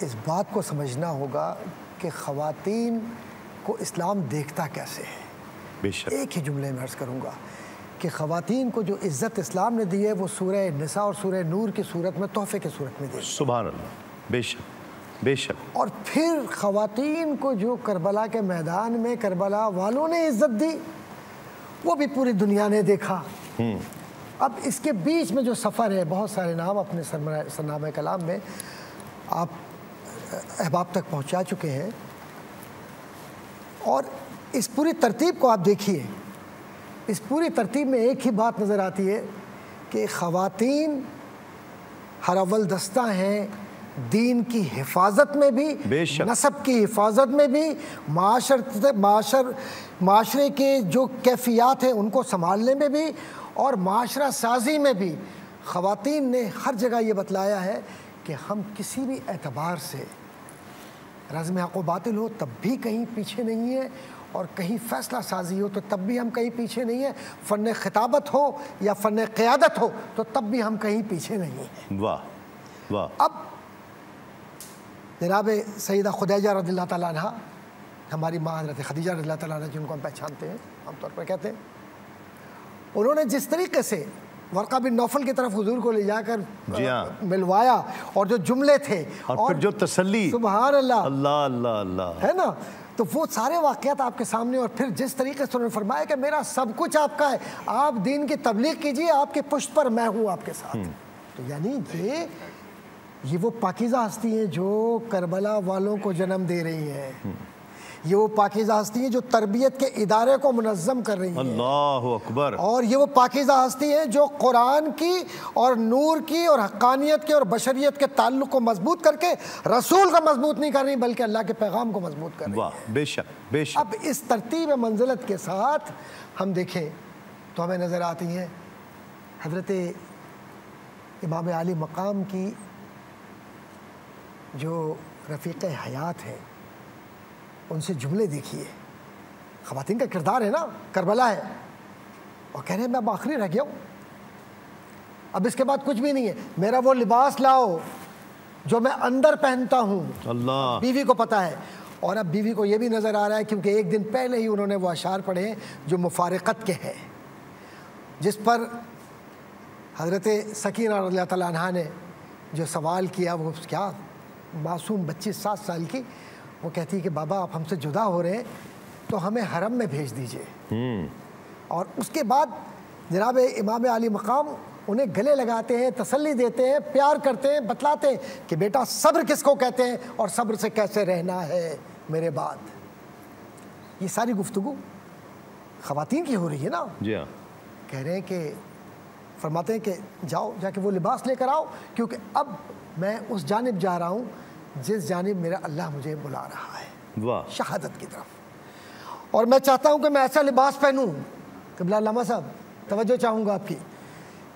اس بات کو سمجھنا ہوگا کہ خواتین کو اسلام دیکھتا کیسے ہے. بے شک. ایک ہی جملے میں عرض کروں گا کہ خواتین کو جو عزت اسلام نے دی ہے وہ سورہ نساء اور سورہ نور کی صورت میں تحفے کی صورت میں دی. سبحان اللہ. بے شک بے شک. اور پھر خواتین کو جو کربلا کے میدان میں کربلا والوں نے عزت دی وہ بھی پوری دنیا نے دیکھا. اب اس کے بیچ میں جو سفر ہے، بہت سارے نام اپنے سرنامہ کلام میں آپ احباب تک پہنچا چکے ہیں، اور اس پوری ترتیب کو آپ دیکھیے. اس پوری ترتیب میں ایک ہی بات نظر آتی ہے کہ خواتین ہر اول دستہ ہیں دین کی حفاظت میں بھی، نسب کی حفاظت میں بھی، معاشرے کے جو کیفیات ہیں ان کو سنبھالنے میں بھی، اور معاشرہ سازی میں بھی. خواتین نے ہر جگہ یہ بتلایا ہے کہ ہم کسی بھی اعتبار سے رزم حق و باطل ہو تب بھی کہیں پیچھے نہیں ہیں، اور کہیں فیصلہ سازی ہو تو تب بھی ہم کہیں پیچھے نہیں ہیں، فن خطابت ہو یا فن قیادت ہو تو تب بھی ہم کہیں پیچھے نہیں ہیں. واہ واہ. اب جناب سیدہ خدیجہ رضی اللہ تعالیٰ عنہ، ہماری ماں حضرت خدیجہ رضی اللہ تعالیٰ عنہ جن کو ہم پہچانتے ہیں عام طور پر کہتے ہیں، انہوں نے جس طریقے سے ورقہ بن نوفل کی طرف حضور کو لے جا کر ملوایا، اور جو جملے تھے اور پھر جو تسلی، سبحان اللہ اللہ اللہ اللہ، ہے نا، تو وہ سارے واقعات آپ کے سامنے. اور پھر جس طریقے سے انہوں نے فرمایا کہ میرا سب کچھ آپ کا ہے، آپ دین کی تبلیغ کیجیے، آپ کے پشت پر میں ہوں آپ کے ساتھ. تو یعنی یہ وہ پاکیزہ ہستی ہیں جو کربلا والوں کو جنم دے رہی ہیں. یہ وہ پاکیزہ ہستی ہیں جو تربیت کے ادارے کو منظم کر رہی ہیں. اللہ اکبر. اور یہ وہ پاکیزہ ہستی ہیں جو قرآن کی اور نور کی اور حقانیت کے اور بشریت کے تعلق کو مضبوط کر کے رسول کو مضبوط نہیں کر رہی بلکہ اللہ کے پیغام کو مضبوط کر رہی ہیں. واہ بے شک بے شک. اب اس ترتیب منزلت کے ساتھ ہم دیکھیں تو ہمیں نظر آتی ہیں حضرت امام عالی مقام کی جو رفیق حیات ہیں ان سے جملے دیکھیے. خواتین کا کردار ہے نا، کربلا ہے، اور کہہ رہے ہیں میں اب آخری رہ گیا ہوں، اب اس کے بعد کچھ بھی نہیں ہے، میرا وہ لباس لاؤ جو میں اندر پہنتا ہوں. اللہ. بیوی کو پتا ہے، اور اب بیوی کو یہ بھی نظر آ رہا ہے کیونکہ ایک دن پہلے ہی انہوں نے وہ اشعار پڑھے ہیں جو مفارقت کے ہیں، جس پر حضرت سکینہ رضی اللہ تعالیٰ عنہ نے جو سوال کیا، وہ کیا معصوم بچی 7 سال کی، وہ کہتی ہے کہ بابا آپ ہم سے جدا ہو رہے ہیں تو ہمیں حرم میں بھیج دیجئے. اور اس کے بعد جناب امام عالی مقام انہیں گلے لگاتے ہیں، تسلی دیتے ہیں، پیار کرتے ہیں، بتلاتے ہیں کہ بیٹا صبر کس کو کہتے ہیں اور صبر سے کیسے رہنا ہے میرے بعد. یہ ساری گفتگو خواتین کی ہو رہی ہے نا. جی ہاں. کہہ رہے ہیں کہ فرماتے ہیں کہ جاؤ جا کے وہ لباس لے کر آؤ، کیونکہ اب میں اس جانب جا رہا ہوں جس جانب میرا اللہ مجھے بلا رہا ہے. واہ. شہادت کی طرف. اور میں چاہتا ہوں کہ میں ایسا لباس پہنوں، قبلہ علامہ صاحب توجہ چاہوں گا آپ کی،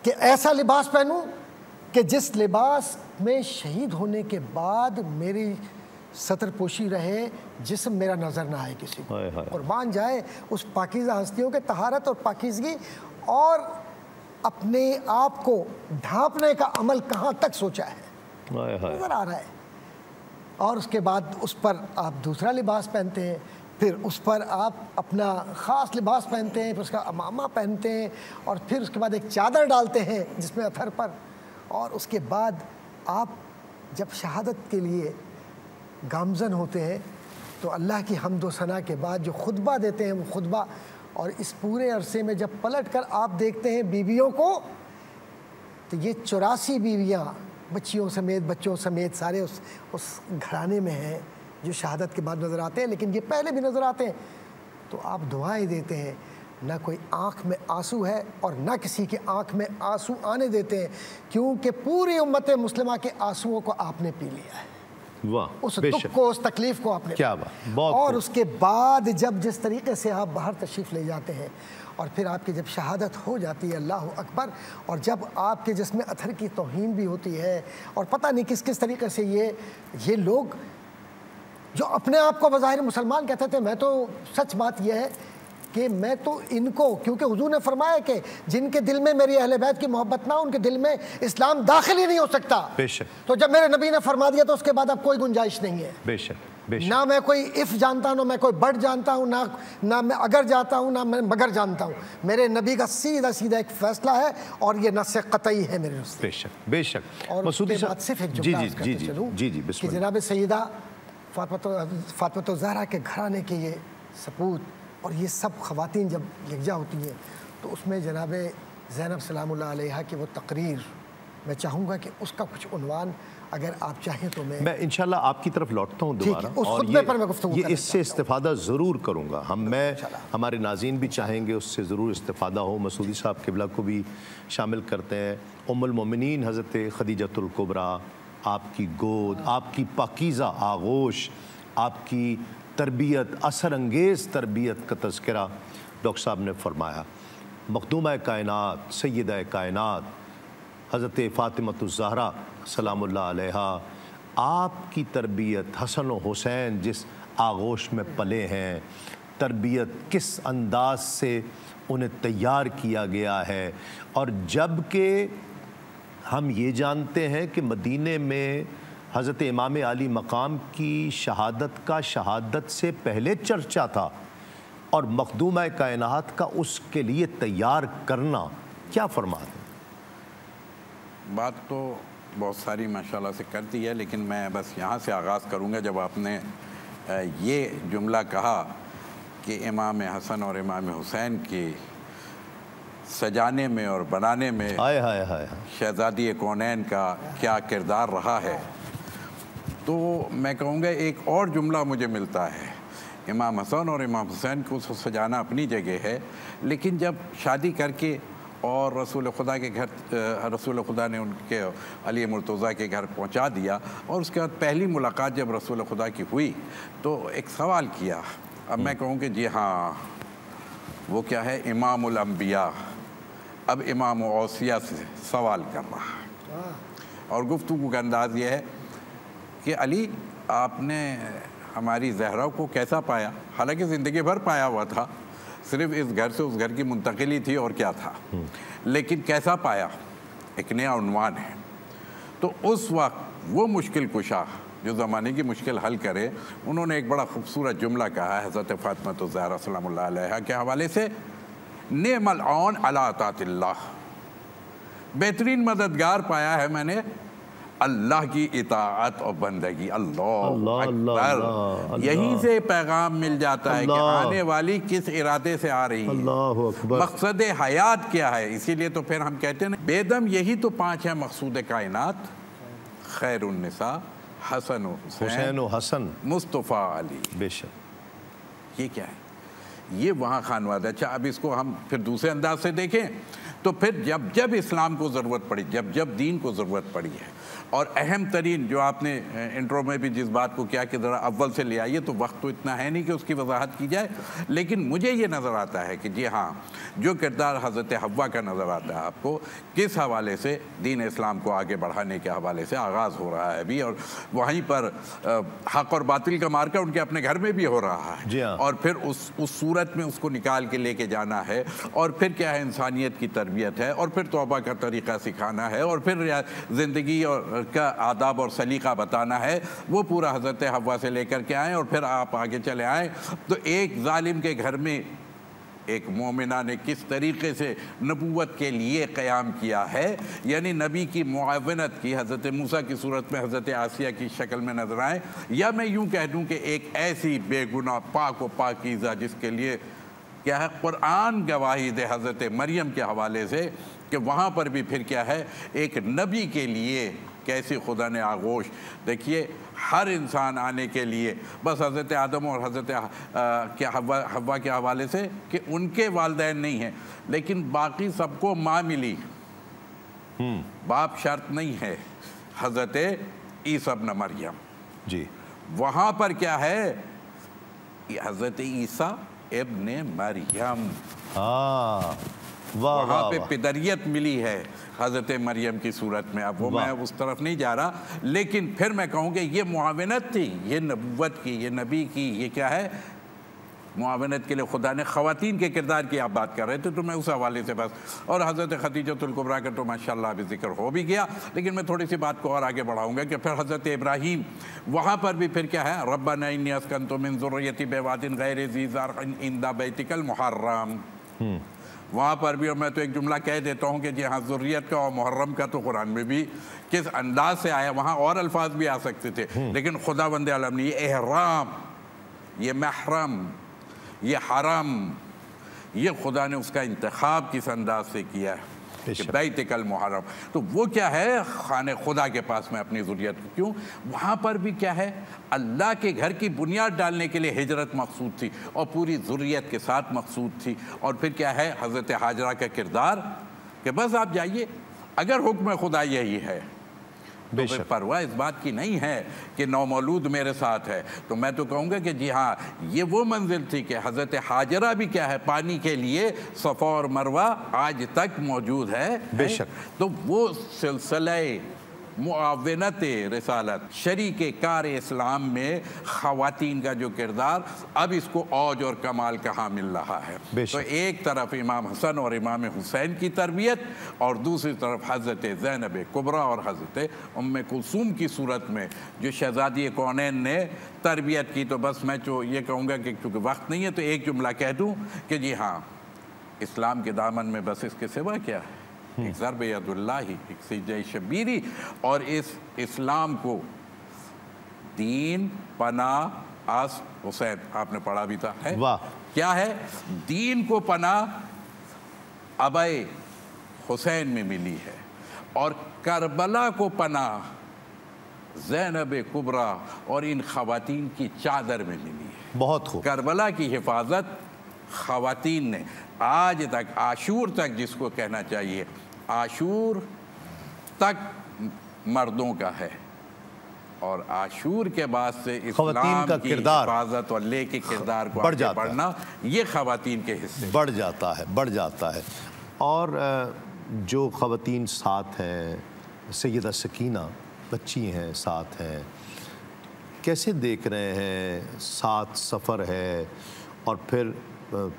کہ ایسا لباس پہنوں کہ جس لباس میں شہید ہونے کے بعد میری سطر پوشی رہے، جسم میرا نظر نہ آئے کسی کو، قربان جائے اس پاکیزہ ہستیوں کے طہارت اور پاکیزگی اور اپنے آپ کو ڈھانپنے کا عمل کہاں تک سوچا ہے، نظر آ رہا ہے. اور اس کے بعد اس پر آپ دوسرا لباس پہنتے ہیں، پھر اس پر آپ اپنا خاص لباس پہنتے ہیں، پھر اس کا امامہ پہنتے ہیں، اور پھر اس کے بعد ایک چادر ڈالتے ہیں جس میں اتھر پر، اور اس کے بعد آپ جب شہادت کے لیے گامزن ہوتے ہیں تو اللہ کی حمد و ثنا کے بعد جو خطبہ دیتے ہیں وہ خطبہ، اور اس پورے عرصے میں جب پلٹ کر آپ دیکھتے ہیں بیویوں کو تو یہ 84 بیویاں بچیوں سمیت بچوں سمیت سارے اس گھرانے میں ہیں جو شہادت کے بعد نظر آتے ہیں، لیکن یہ پہلے بھی نظر آتے ہیں. تو آپ دعائیں دیتے ہیں، نہ کوئی آنکھ میں آنسو ہے اور نہ کسی کی آنکھ میں آنسو آنے دیتے ہیں، کیونکہ پوری امت مسلمہ کے آنسوؤں کو آپ نے پی لیا ہے. اس دکھ کو، اس تکلیف کو آپ نے. کیا بات. اور اس کے بعد جب جس طریقے سے آپ باہر تشریف لے جاتے ہیں اور پھر آپ کی جب شہادت ہو جاتی ہے، اللہ اکبر، اور جب آپ کے جسم اتھر کی توہین بھی ہوتی ہے، اور پتہ نہیں کس طریقے سے یہ لوگ جو اپنے آپ کو بظاہر مسلمان کہتے تھے، میں تو سچ بات یہ ہے کہ میں تو ان کو، کیونکہ حضور نے فرمایا کہ جن کے دل میں میری اہل بیت کی محبت نہ ہو ان کے دل میں اسلام داخل ہی نہیں ہو سکتا. بے شک. تو جب میرے نبی نے فرما دیا تو اس کے بعد اب کوئی گنجائش نہیں ہے. بے شک. نہ میں کوئی اف جانتا ہوں، نہ میں کوئی بٹ جانتا ہوں، نہ میں اگر جاتا ہوں، نہ میں مگر جانتا ہوں. میرے نبی کا سیدھا سیدھا ایک فیصلہ ہے اور یہ نص قطعی ہے میرے رسول. بے شک بے شک. اور اس کے بعد صرف ایک جملہ عرض کرتے چلوں کہ جناب سیدہ فاطمہ الزہرا کے گھرانے کے یہ سپوت اور یہ سب خواتین جب یکجا ہوتی ہیں تو اس میں جناب زینب سلام اللہ علیہا کی وہ تقریر، میں چاہوں گا کہ اس کا کچھ عنوان اگر آپ چاہیں تو میں انشاءاللہ آپ کی طرف لوٹتا ہوں دوبارہ، اس خطبے پر میں گفتگو یہ اس سے استفادہ ضرور کروں گا. ہمارے ناظرین بھی چاہیں گے اس سے ضرور استفادہ ہو. مسعودی صاحب قبلہ کو بھی شامل کرتے ہیں. ام المومنین حضرت خدیجۃ الکبریٰ، آپ کی گود، آپ کی پاکیزہ آغوش، آپ کی تربیت، اثر انگیز تربیت کا تذکرہ ڈاکٹر صاحب نے فرمایا. مخدومہ کائنات، سیدہ کائنات حضرت فاطمۃ الزہرا سلام اللہ علیہا، آپ کی تربیت، حسن و حسین جس آغوش میں پلے ہیں، تربیت کس انداز سے انہیں تیار کیا گیا ہے. اور جب کہ ہم یہ جانتے ہیں کہ مدینے میں حضرت امام علی مقام کی شہادت کا شہادت سے پہلے چرچا تھا، اور مخدومہ کائنات کا اس کے لیے تیار کرنا، کیا فرماتے ہیں؟ بات تو بہت ساری ماشاءاللہ سے کر دی ہے، لیکن میں بس یہاں سے آغاز کروں گا. جب آپ نے یہ جملہ کہا کہ امام حسن اور امام حسین کی سجانے میں اور بنانے میں شہزادی کونین کا کیا کردار رہا ہے، تو میں کہوں گا ایک اور جملہ مجھے ملتا ہے. امام حسن اور امام حسین کو سجانا اپنی جگہ ہے، لیکن جب شادی کر کے اور رسول خدا کے گھر، رسول خدا نے ان کے علی مرتضیٰ کے گھر پہنچا دیا، اور اس کے بعد پہلی ملاقات جب رسول خدا کی ہوئی تو ایک سوال کیا. اب میں کہوں کہ جی ہاں وہ کیا ہے، امام الانبیاء اب امام اوصیہ سے سوال کر رہا ہے. اور گفتگو کا انداز یہ ہے کہ علی آپ نے ہماری زہرا کو کیسا پایا؟ حالانکہ زندگی بھر پایا ہوا تھا، صرف اس گھر سے اس گھر کی منتقلی تھی اور کیا تھا، لیکن کیسا پایا ایک نیا عنوان ہے. تو اس وقت وہ مشکل کشا جو زمانے کی مشکل حل کرے، انہوں نے ایک بڑا خوبصورت جملہ کہا ہے حضرت فاطمہ الزہرا سلام اللہ علیہا کے حوالے سے، نعم العون علی طاعت اللہ، بہترین مددگار پایا ہے میں نے اللہ کی اطاعت اور بندگی. اللہ اکبر. یہیں سے پیغام مل جاتا ہے کہ آنے والی کس ارادے سے آ رہی ہے، مقصد حیات کیا ہے. اسی لیے تو پھر ہم کہتے ہیں بیدم یہی تو 5 ہیں مقصود کائنات، خیر النساء حسن و حسین و حسن مصطفیٰ علی. بے شک. یہ کیا ہے؟ یہ وہاں خانوادہ. اچھا اب اس کو ہم پھر دوسرے انداز سے دیکھیں تو پھر جب اسلام کو ضرورت پڑی، جب دین کو ضرورت پڑی ہے، اور اہم ترین جو آپ نے انٹرو میں بھی جس بات کو کیا کہ ذرا اول سے لے آئیے، تو وقت تو اتنا ہے نہیں کہ اس کی وضاحت کی جائے، لیکن مجھے یہ نظر آتا ہے کہ جی ہاں جو کردار حضرت حوا کا نظر آتا ہے آپ کو، کس حوالے سے دین اسلام کو آگے بڑھانے کے حوالے سے آغاز ہو رہا ہے ابھی، اور وہیں پر حق اور باطل کا مارکا ان کے اپنے گھر میں بھی ہو رہا ہے. اور پھر اس صورت میں اس کو نکال کے لے کے جانا ہے، اور پھر کیا ہے انسانیت کی تربیت ہے، اور پھر توبہ کا طریقہ سکھانا ہے، اور پھر زندگی اور کا آداب اور سلیقہ بتانا ہے. وہ پورا حضرت حوا سے لے کر کے آئیں اور پھر آپ آگے چلے آئیں. تو ایک ظالم کے گھر میں ایک مومنہ نے کس طریقے سے نبوت کے لیے قیام کیا ہے، یعنی نبی کی معاونت کی، حضرت موسیٰ کی صورت میں حضرت آسیہ کی شکل میں نظر آئیں، یا میں یوں کہہ دوں کہ ایک ایسی بے گناہ پاک و پاکیزہ جس کے لیے کیا ہے قرآن گواہی دے حضرت مریم کے حوالے سے کہ وہاں پر بھی پھر کیا ہے ایک نبی کے لیے کیسے خدا نے آغوش. دیکھیے ہر انسان آنے کے لیے بس حضرت آدم اور حضرت حوا کے حوالے سے کہ ان کے والدین نہیں ہیں، لیکن باقی سب کو ماں ملی، باپ شرط نہیں ہے. حضرت عیسیٰ ابن مریم جی وہاں پر کیا ہے حضرت عیسیٰ ابن مریم، وہاں پہ پدریت ملی ہے حضرت مریم کی صورت میں. اب وہ میں اس طرف نہیں جا رہا، لیکن پھر میں کہوں کہ یہ معاونت تھی، یہ نبوت کی، یہ نبی کی، یہ کیا ہے معاونت کے لیے خدا نے خواتین کے کردار کی آپ بات کر رہے تھے تو میں اس حوالے سے بس، اور حضرت خدیجۃ الکبریٰ کا تو ماشاءاللہ ابھی ذکر ہو بھی گیا، لیکن میں تھوڑی سی بات کو اور آگے بڑھاؤں گا کہ پھر حضرت ابراہیم وہاں پر بھی پھر کیا ہے، ربنا انی اسکنت من ذریتی بواد غیر ذی زرع عند بیتک المحرم، وہاں پر بھی، اور میں تو ایک جملہ کہہ دیتا ہوں کہ جی ہاں ذریت کا اور محرم کا تو قرآن میں بھی کس انداز سے آیا، وہاں اور الفاظ بھی آ سکتے تھے، لیکن خداوند عالم نے یہ احرام، یہ محرم، یہ حرم، یہ خدا نے اس کا انتخاب کس انداز سے کیا ہے کہ بیتک المحرم، تو وہ کیا ہے، خانہ خدا کے پاس میں اپنی ذریت، کیوں وہاں پر بھی کیا ہے، اللہ کے گھر کی بنیاد ڈالنے کے لیے ہجرت مقصود تھی اور پوری ذریت کے ساتھ مقصود تھی، اور پھر کیا ہے حضرت حاجرہ کا کردار کہ بس آپ جائیے، اگر حکم خدا یہی ہے تو پھر پرواہ اس بات کی نہیں ہے کہ نومولود میرے ساتھ ہے، تو میں تو کہوں گا کہ جی ہاں یہ وہ منزل تھی کہ حضرت حاجرہ بھی کیا ہے پانی کے لیے صفا اور مروہ آج تک موجود ہے، بے شک، تو وہ سلسلہ معاونت رسالت شریک کار اسلام میں خواتین کا جو کردار اب اس کو اوج اور کمال کہاں مل رہا ہے، تو ایک طرف امام حسن اور امام حسین کی تربیت اور دوسری طرف حضرت زینب کبریٰ اور حضرت ام کلثوم کی صورت میں جو شہزادی کونین نے تربیت کی، تو بس میں جو یہ کہوں گا کہ چونکہ وقت نہیں ہے تو ایک جملہ کہہ دوں کہ جی ہاں اسلام کے دامن میں بس اس کے سوا کیا ہے، ایک ضرب ید اللہ، ایک سجدہ شبیری، اور اس اسلام کو دین پناہ آس حسین آپ نے پڑھا بھی تھا، کیا ہے دین کو پناہ ابا حسین میں ملی ہے، اور کربلا کو پناہ زینب کبریٰ اور ان خواتین کی چادر میں ملی ہے، بہت خوب، کربلا کی حفاظت خواتین نے آج تک، عاشور تک جس کو کہنا چاہیے، عاشور تک مردوں کا ہے، اور عاشور کے بعد سے اسلام کی حفاظت اور لے کے کردار کو آگے بڑھنا یہ خواتین کے حصے بڑھ جاتا ہے، اور جو خواتین ساتھ ہیں، سیدہ سکینہ بچی ہیں ساتھ ہیں، کیسے دیکھ رہے ہیں، ساتھ سفر ہے اور پھر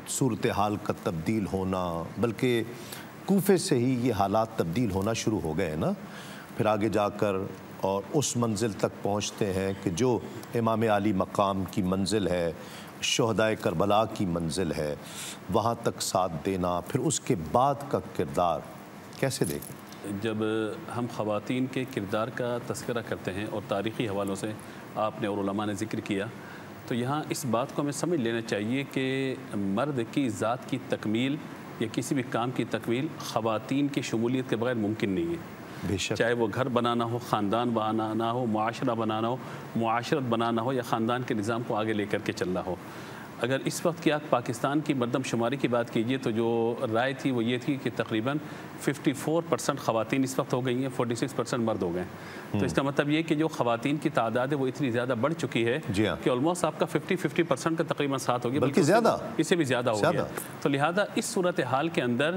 صورتحال کا تبدیل ہونا، بلکہ کوفے سے ہی یہ حالات تبدیل ہونا شروع ہو گئے نا، پھر آگے جا کر اور اس منزل تک پہنچتے ہیں کہ جو امام علی مقام کی منزل ہے، شہدائے کربلا کی منزل ہے، وہاں تک ساتھ دینا، پھر اس کے بعد کا کردار کیسے دیکھیں؟ جب ہم خواتین کے کردار کا تذکرہ کرتے ہیں اور تاریخی حوالوں سے آپ نے اور علماء نے ذکر کیا، تو یہاں اس بات کو ہمیں سمجھ لینا چاہیے کہ مرد کی ذات کی تکمیل یا کسی بھی کام کی تکمیل خواتین کی شمولیت کے بغیر ممکن نہیں ہے، چاہے وہ گھر بنانا ہو، خاندان بنانا ہو، معاشرہ بنانا ہو، معاشرت بنانا ہو، یا خاندان کے نظام کو آگے لے کر کے چلنا ہو۔ اگر اس وقت کی آپ پاکستان کی مردم شماری کی بات کیجئے تو جو رائے تھی وہ یہ تھی کہ تقریباً 54% خواتین اس وقت ہو گئی ہیں، 46% مرد ہو گئے ہیں، تو اس کا مطلب یہ کہ جو خواتین کی تعداد ہے وہ اتنی زیادہ بڑھ چکی ہے کہ آلموسٹ آپ کا 50% کا تقریباً ساتھ ہو گیا، بلکہ زیادہ، اس سے بھی زیادہ ہو گیا، تو لہٰذا اس صورتحال کے اندر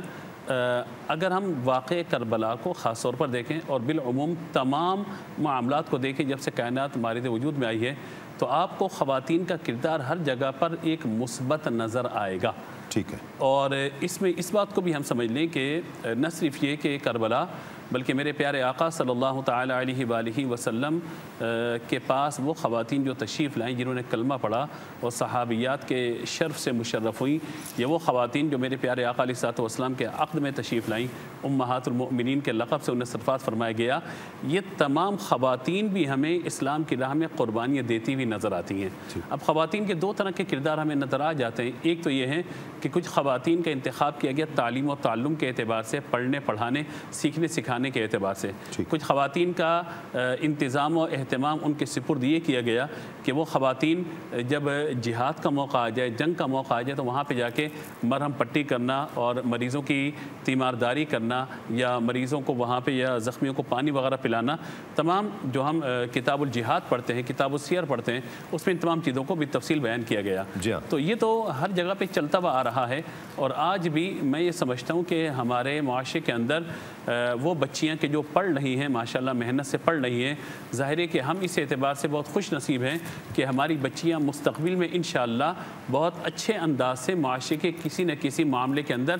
اگر ہم واقع کربلا کو خاص طور پر دیکھیں اور بالعموم تمام معاملات کو دیکھیں جب سے کائنات مارد وجود میں آئی ہے، تو آپ کو خواتین کا کردار ہر جگہ پر ایک مثبت نظر آئے گا، ٹھیک ہے، اور اس میں اس بات کو بھی ہم سمجھ لیں کہ نہ صرف یہ کہ کربلا بلکہ میرے پیارے آقا صلی اللہ تعالی علیہ وآلہ وسلم کے پاس وہ خواتین جو تشریف لائیں جنہوں نے کلمہ پڑھا اور صحابیات کے شرف سے مشرف ہوئیں، یا وہ خواتین جو میرے پیارے آقا علیہ الصلوۃ والسلام کے عقد میں تشریف لائیں، امہات المؤمنین کے لقب سے انہیں سرفراز فرمایا گیا، یہ تمام خواتین بھی ہمیں اسلام کی راہ میں قربانیاں دیتی ہوئی نظر آتی ہیں۔ اب خواتین کے دو طرح کے کردار ہمیں نظر آ جاتے ہیں، ایک تو یہ ہے کہ کچھ خواتین کا انتخاب کیا گیا تعلیم و تعلم کے اعتبار سے، پڑھنے پڑھانے سیکھنے سکھانے کے اعتبار سے، کچھ خواتین کا انتظام و اہتمام ان کے سپرد یہ کیا گیا کہ وہ خواتین جب جہاد کا موقع آ جائے، جنگ کا موقع آ جائے، تو وہاں پہ جا کے مرہم پٹی کرنا اور مریضوں کی تیمارداری کرنا یا مریضوں کو وہاں پہ یا زخمیوں کو پانی وغیرہ پلانا، تمام جو ہم کتاب الجہاد پڑھتے ہیں، کتاب السیر پڑھتے ہیں، اس میں ان تمام چیزوں کو بھی تفصیل بیان کیا گیا۔ تو یہ تو ہر جگہ پہ چلتا ہوا آ رہا ہے، اور آج بھی میں یہ سمجھتا ہوں کہ ہمارے معاشرے کے اندر وہ بچیاں کہ جو پڑھ رہی ہیں ماشاءاللہ محنت سے پڑھ رہی ہیں، ظاہر ہے کہ ہم اس اعتبار سے بہت خوش نصیب ہیں کہ ہماری بچیاں مستقبل میں انشاءاللہ بہت اچھے انداز سے معاشرے کے کسی نہ کسی معاملے کے اندر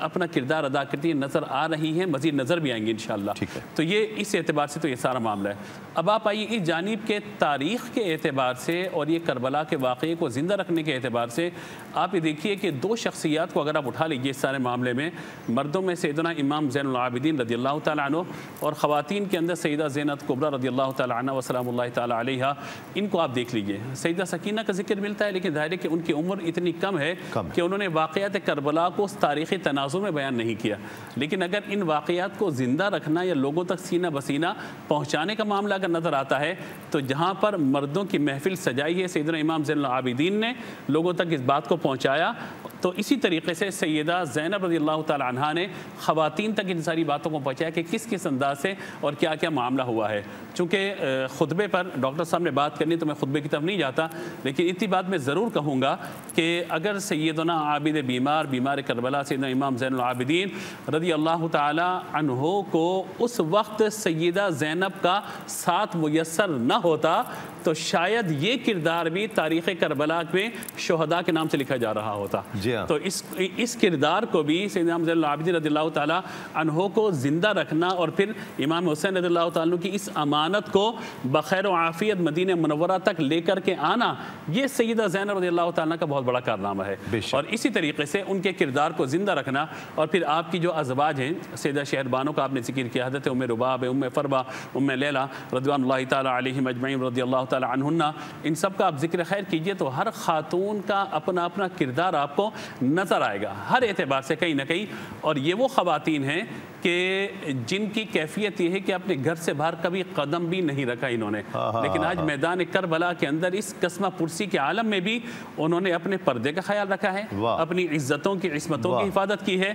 اپنا کردار ادا کرتی ہیں نظر آ رہی ہیں، مزید نظر بھی آئیں گی انشاءاللہ۔ تو یہ اس اعتبار سے تو یہ سارا معاملہ ہے۔ اب آپ آئیے اس جانب کے تاریخ کے اعتبار سے اور یہ کربلا کے واقعے کو زندہ رکھنے کے اعتبار سے آپ یہ دیکھیے کہ دو شخصیات کو اگر آپ اٹھا لیجیے اس سارے معاملے میں، مردوں میں سیدنا امام زین العابدین رضی اللہ تعالیٰ عنہ، اور خواتین کے اندر سیدہ زینب کبریٰ رضی اللہ تعالیٰ عنہ وسلام اللہ تعالیٰ علیہا، ان کو آپ دیکھ لیجیے۔ سیدہ سکینہ کا ذکر ملتا ہے لیکن ظاہر ہے کہ ان کی عمر اتنی کم ہے کہ انہوں نے واقعات کربلا کو اس تاریخی تناظر میں بیان نہیں کیا، لیکن اگر ان واقعات کو زندہ رکھنا یا لوگوں تک سینہ بسینہ پہنچانے کا معاملہ اگر نظر آتا ہے تو جہاں پر مردوں کی محفل سجائی ہے سیدنا امام زین العابدین نے لوگوں تک اس بات کو پہنچایا، تو اسی طریقے سے سیدہ زینب رضی اللہ تعالی عنہا نے خواتین تک ان ساری باتوں کو پہنچایا کہ کس کس انداز سے اور کیا کیا معاملہ ہوا ہے۔ چونکہ خطبے پر ڈاکٹر صاحب نے بات کرنی تو میں خطبے کی طرف نہیں جاتا، لیکن اتنی بات میں ضرور کہوں گا کہ اگر سیدنا عابد بیمار کربلا سیدنا امام زین العابدین رضی اللہ تعالی عنہ کو اس وقت سیدہ زینب کا ساتھ میسر نہ ہوتا تو شاید یہ کردار بھی تاریخ کربلا میں شہداء کے نام سے لکھا جا رہا ہوتا۔ تو اس کردار کو بھی سیدنا امام زین العابدین رضی اللہ تعالی عنہ کو زندہ رکھنا اور پھر امام حسین رضی اللہ تعالیٰ عنہ کی اس امانت کو بخیر و عافیت مدینہ منورہ تک لے کر کے آنا، یہ سیدہ زینب رضی اللہ تعالیٰ کا بہت بڑا کارنامہ ہے۔ اور اسی طریقے سے ان کے کردار کو زندہ رکھنا، اور پھر آپ کی جو ازواج ہیں سیدہ شہربانوں کا آپ نے ذکر کیا، حضرت ام رباب، ام فربہ، ام لیلہ رضوان اللہ تعالیٰ علیہم اجمعین رضی اللہ تعالیٰ عنہن، ان سب کا آپ ذکر خیر کیجئے تو ہر خاتون کا اپنا اپنا کردار آپ کو نظر آئے گا ہر اعتبار سے کہیں نہ کہیں، اور یہ وہ خواتین ہیں کہ جن کی کیفیت یہ ہے کہ اپنے گھر سے باہر کبھی قدم بھی نہیں رکھا انہوں نے، لیکن آج میدان کربلا کے اندر اس قسمہ پرسی کے عالم میں بھی انہوں نے اپنے پردے کا خیال رکھا ہے، اپنی عزتوں کی عصمتوں کی حفاظت کی ہے،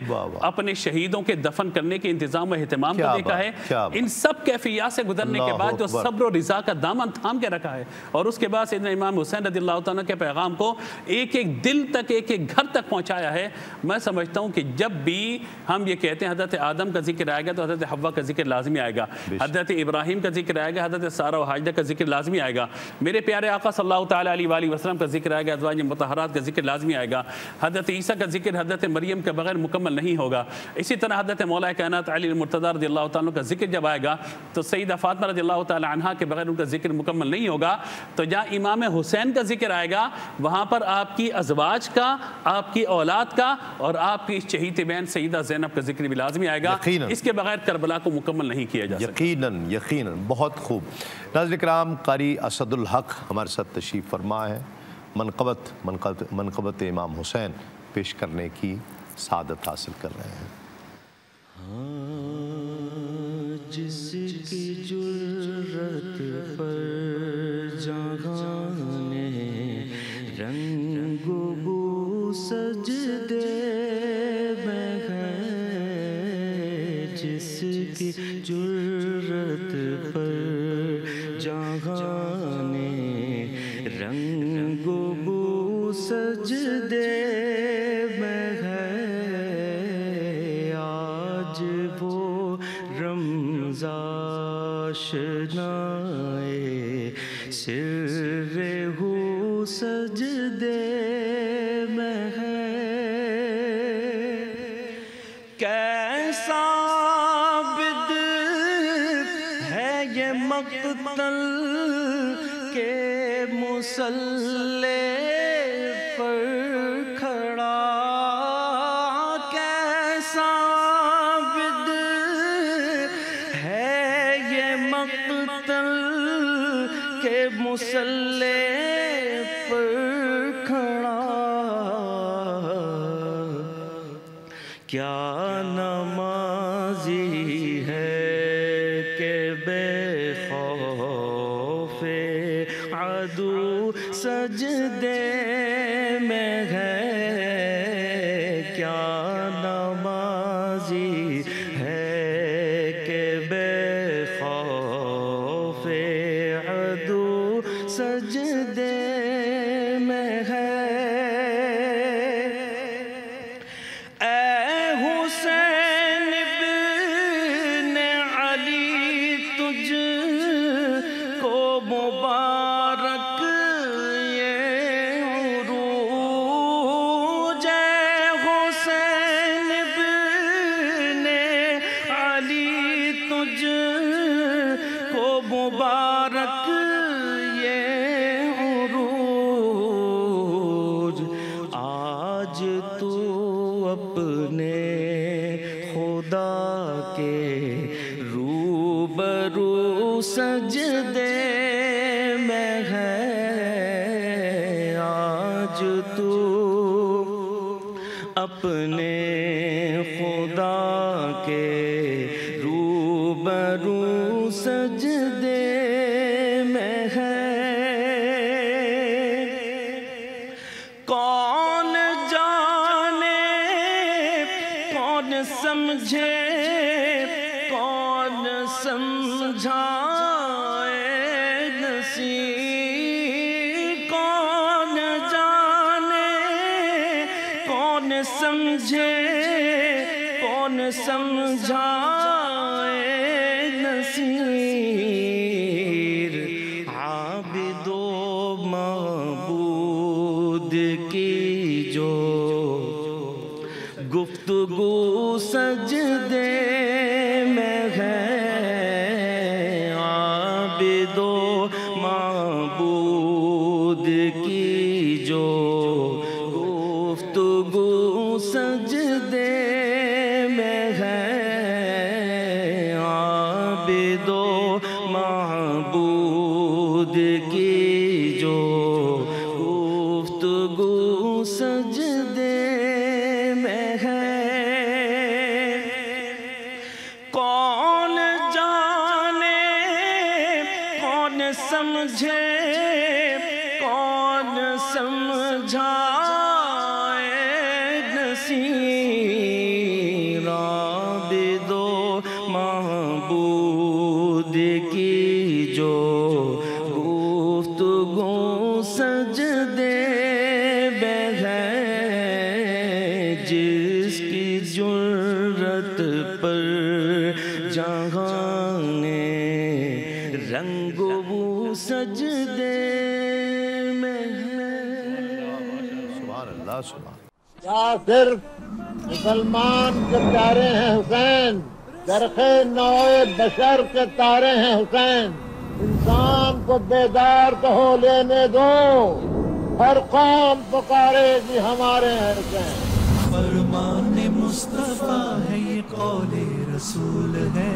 اپنے شہیدوں کے دفن کرنے کے انتظام و اہتمام کو دیکھا ہے۔ ان سب کیفیات سے گزرنے کے بعد جو صبر و رضا کا دامن تھام کے رکھا ہے، اور اس کے بعد سیدنا امام حسین رضی اللہ تعالیٰ کے پیغام کو ایک ایک دل تک، ایک ایک گھر تک پہنچایا ہے۔ میں سمجھتا ہوں کہ جب بھی ہم یہ کہتے ہیں حضرت آدم کا ذکر آئے گا تو حضرت حوا کا ذکر لازمی آئے گا، حضرت ابراہیم کا ذکر آئے گا، حضرت سارہ و حاجرہ کا ذکر لازمی آئے گا، میرے پیارے آقا صلی اللہ تعالیٰ علیہ وآلہ وسلم کا ذکر آئے گا، ازواج مطہرات کا ذکر لازمی آئے گا، حضرت عیسیٰ کا ذکر حضرت مریم کے بغیر مکمل نہیں ہوگا، اسی طرح حضرت مولا کائنات علی المرتضیٰ رضی اللہ تعالیٰ کا ذکر جب آئے گا تو سیدہ فاطمہ رضی اللہ تعالیٰ عنہا کے بغیر ان کا ذکر مکمل نہیں ہوگا، تو جہاں امام حسین کا ذکر آئے گا وہاں پر آپ کی ازواج کا، آپ کی اولاد کا اور آپ کی شہید بہن سیدہ زینب کا ذکر بھی لازمی آئے گا، اس کے بغیر کربلا کو مکمل نہیں کیا جا سکتا۔ یقیناً بہت خوب۔ ناظرین کرام، قاری اسد الحق ہمارے ساتھ تشریف فرما ہے، منقبت امام حسین پیش کرنے کی سعادت حاصل کر رہے ہیں۔ جس کی جرت پر جہانے رنگ و بو سجدے میں ہے، جس کی جرت پر جہانے رنگ و بو سجدے میں ہے، آج وہ رمز آشنائے سر ہو سجدے میں ہے، کیسا بد ہے یہ مقتل کے مسلح پر کھڑا، کیسا بد ہے یہ مقتل کے مسلح پر کھڑا، کیا نمازی ہے کہ بے خوف عدو سجدے میں ہے، کیا نمازی ہے کہ بے خوف عدو سجدے میں ہے، اے حسین ابن سجدے میں ہے آج تو اپنے خدا کے روبرو سجدے میں ہے کون جانے کون سمجھے کون سمجھائے نصیب کون جانے کون سمجھے کون سمجھائے نصیر عابد و معبود کی جو گفتگو سجدے میں ہے عابد و معبود کی جو گفتگو سجدے میں ہے عابد و معبود کی جو گفتگو سجدے میں ہے کون جانے کون سمجھے کون سمجھائے نصیر عابد و معبود کی جو گفتگو سجدے میں ہے جس کی جرت پر جہان رنگ وہ سجدے میں ہے سبحان اللہ سبحان کیا صرف مسلمان کے پیارے ہیں حسین درخ نوع بشر کے تارے ہیں حسین انسان کو بیدار تو ہو لینے دو ہر قوم پکارے گی ہمارے ہیں حسین فرمان مصطفیٰ ہے یہ قول رسول ہے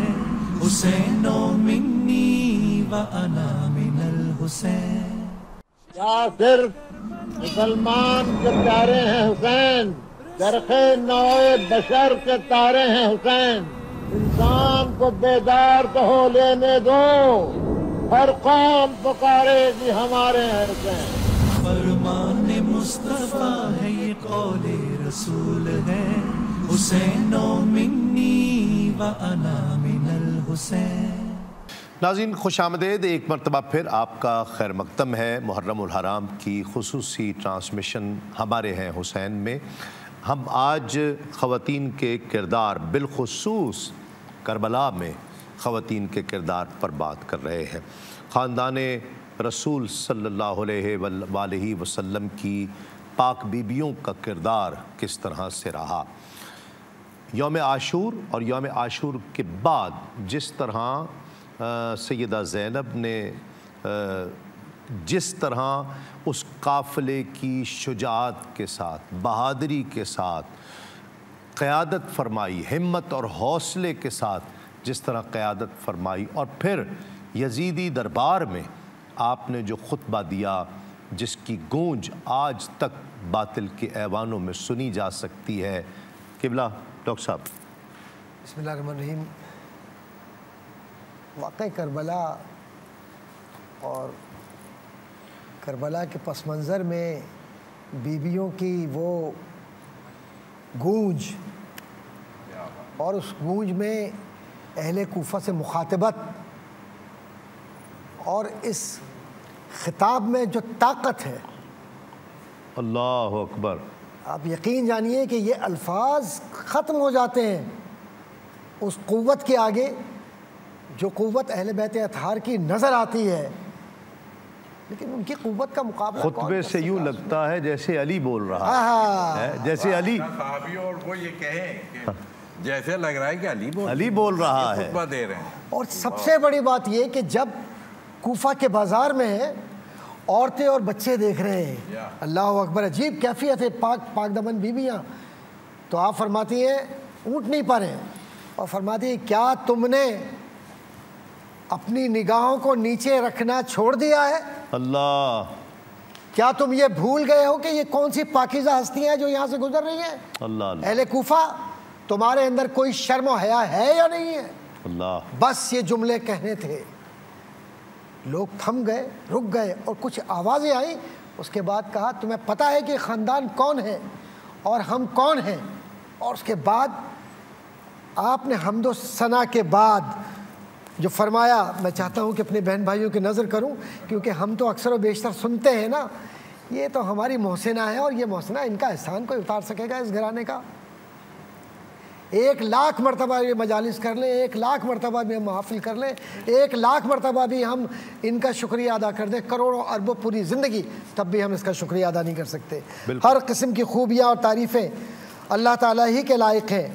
حسین منی و انا من الحسین کیا صرف مسلمان کے پیارے ہیں حسین درخ نوع بشر کے تارے ہیں حسین انسان کو بیدار تو ہو لینے دو ہر قوم پکارے گی ہمارے ہیں حسین فرمان مصطفیٰ ہے یہ قول رسول ہے حسین منی و انا من الحسین ناظرین خوش آمدید ایک مرتبہ پھر آپ کا خیر مقدم ہے محرم الحرام کی خصوصی ٹرانسمیشن ہمارے ہیں حسین میں ہم آج خواتین کے کردار بالخصوص کربلا میں خواتین کے کردار پر بات کر رہے ہیں خاندان رسول صلی اللہ علیہ وآلہ وسلم کی پاک بیبیوں کا کردار کس طرح سے رہا یوم عاشور اور یوم عاشور کے بعد جس طرح سیدہ زینب نے جس طرح اس قافلے کی شجاعت کے ساتھ بہادری کے ساتھ قیادت فرمائی ہمت اور حوصلے کے ساتھ جس طرح قیادت فرمائی اور پھر یزیدی دربار میں آپ نے جو خطبہ دیا جس کی گونج آج تک باطل کے ایوانوں میں سنی جا سکتی ہے قبلہ ڈاکٹر صاحب بسم اللہ الرحمن الرحیم واقع کربلا اور کربلا کے پس منظر میں بیویوں کی وہ گونج اور اس گونج میں اہل کوفہ سے مخاطبت اور اس خطاب میں جو طاقت ہے اللہ اکبر آپ یقین جانیے کہ یہ الفاظ ختم ہو جاتے ہیں اس قوت کے آگے جو قوت اہل بیت اطہار کی نظر آتی ہے لیکن ان کی قوت کا مقابلہ خطبے سے یوں لگتا ہے جیسے علی بول رہا ہے جیسے علی صحابی اور وہ یہ کہیں کہ جیسے لگ رہا ہے کہ علی بول رہا ہے خطبہ دے رہے ہیں اور سب سے بڑی بات یہ کہ جب کوفہ کے بازار میں عورتیں اور بچے دیکھ رہے ہیں اللہ اکبر عجیب کیفیت ہے پاک دمن بیویاں تو آپ فرماتی ہیں اونٹنی پر ہیں اور فرماتی ہیں کیا تم نے اپنی نگاہوں کو نیچے رکھنا چھوڑ دیا ہے؟ اللہ، کیا تم یہ بھول گئے ہو کہ یہ کون سی پاکیزہ ہستیاں ہیں جو یہاں سے گزر رہی ہیں؟ اللہ اللہ اہل کوفہ، تمہارے اندر کوئی شرم و حیا ہے یا نہیں ہے؟ اللہ، بس یہ جملے کہنے تھے. لوگ تھم گئے، رک گئے، اور کچھ آوازیں آئیں. اس کے بعد کہا تمہیں پتہ ہے کہ خاندان کون ہے اور ہم کون ہیں؟ اور اس کے بعد آپ نے حمد و ثنا کے بعد جو فرمایا، میں چاہتا ہوں کہ اپنے بہن بھائیوں کی نظر کروں، کیونکہ ہم تو اکثر و بیشتر سنتے ہیں نا، یہ تو ہماری محسنہ ہے، اور یہ محسنہ ان کا احسان کوئی اتار سکے گا اس گھرانے کا؟ 1,00,000 مرتبہ یہ مجالس کر لیں، 1,00,000 مرتبہ بھی ہم محافل کر لیں، 1,00,000 مرتبہ بھی ہم ان کا شکریہ ادا کر دیں، کروڑوں اربوں پوری زندگی، تب بھی ہم اس کا شکریہ ادا نہیں کر سکتے. ہر قسم کی خوبیاں اور تعریفیں اللہ تعالیٰ ہی کے لائق ہیں.